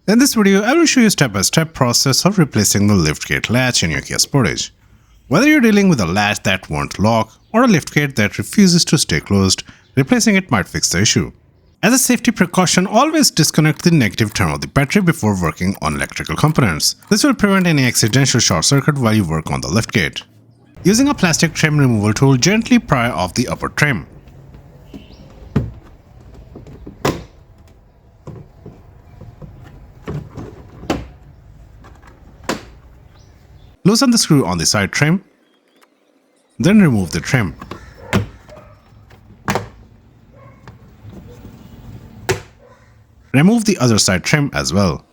In this video, I will show you step-by-step process of replacing the liftgate latch in your Kia Sportage. Whether you're dealing with a latch that won't lock or a liftgate that refuses to stay closed, replacing it might fix the issue. As a safety precaution, always disconnect the negative term of the battery before working on electrical components. This will prevent any accidental short circuit while you work on the liftgate. Using a plastic trim removal tool, gently pry off the upper trim. Loosen the screw on the side trim, then remove the trim. Remove the other side trim as well.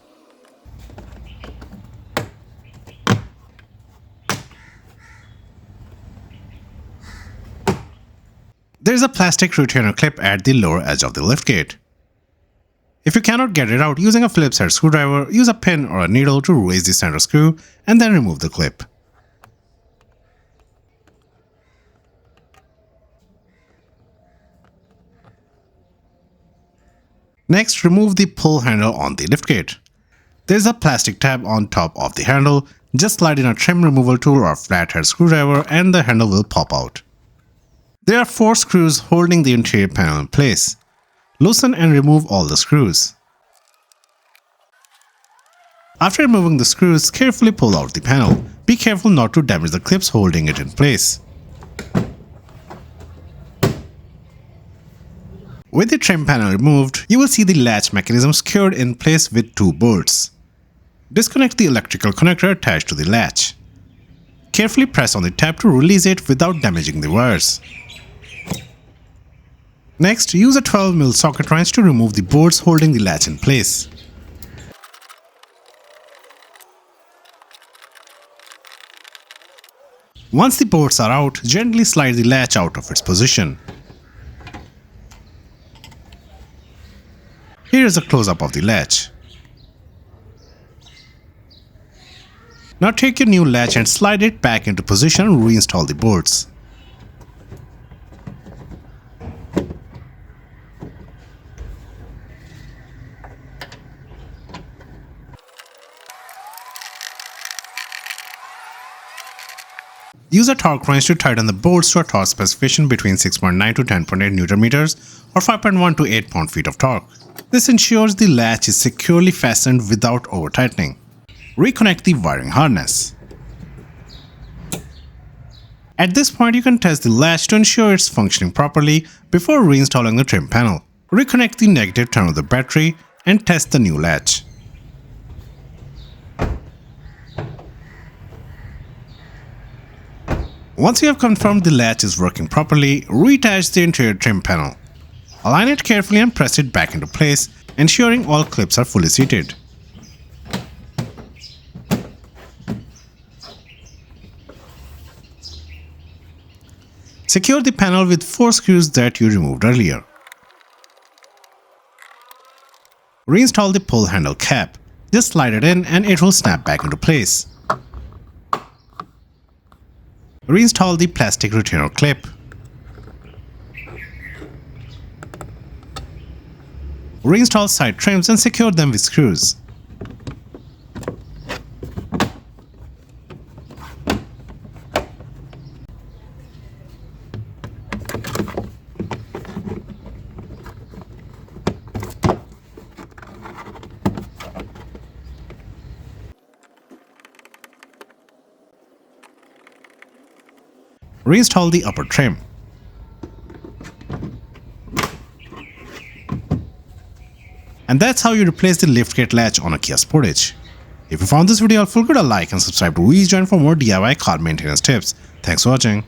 There is a plastic retainer clip at the lower edge of the liftgate. If you cannot get it out using a Phillips-head screwdriver, use a pin or a needle to raise the center screw and then remove the clip. Next, remove the pull handle on the liftgate. There is a plastic tab on top of the handle. Just slide in a trim removal tool or flathead screwdriver and the handle will pop out. There are 4 screws holding the interior panel in place. Loosen and remove all the screws. After removing the screws, carefully pull out the panel. Be careful not to damage the clips holding it in place. With the trim panel removed, you will see the latch mechanism secured in place with 2 bolts. Disconnect the electrical connector attached to the latch. Carefully press on the tab to release it without damaging the wires. Next, use a 12mm socket wrench to remove the bolts holding the latch in place. Once the bolts are out, gently slide the latch out of its position. Here is a close-up of the latch. Now take your new latch and slide it back into position and reinstall the bolts. Use a torque wrench to tighten the bolts to a torque specification between 6.9 to 10.8 Nm or 5.1 to 8 pound-feet of torque. This ensures the latch is securely fastened without over-tightening. Reconnect the wiring harness. At this point, you can test the latch to ensure it's functioning properly before reinstalling the trim panel. Reconnect the negative term of the battery and test the new latch. Once you have confirmed the latch is working properly, reattach the interior trim panel. Align it carefully and press it back into place, ensuring all clips are fully seated. Secure the panel with 4 screws that you removed earlier. Reinstall the pull handle cap. Just slide it in and it will snap back into place. Reinstall the plastic retainer clip. Reinstall side trims and secure them with screws. Reinstall the upper trim. And that's how you replace the liftgate latch on a Kia Sportage. If you found this video helpful, give it a like and subscribe to Rejoin for more DIY car maintenance tips. Thanks for watching.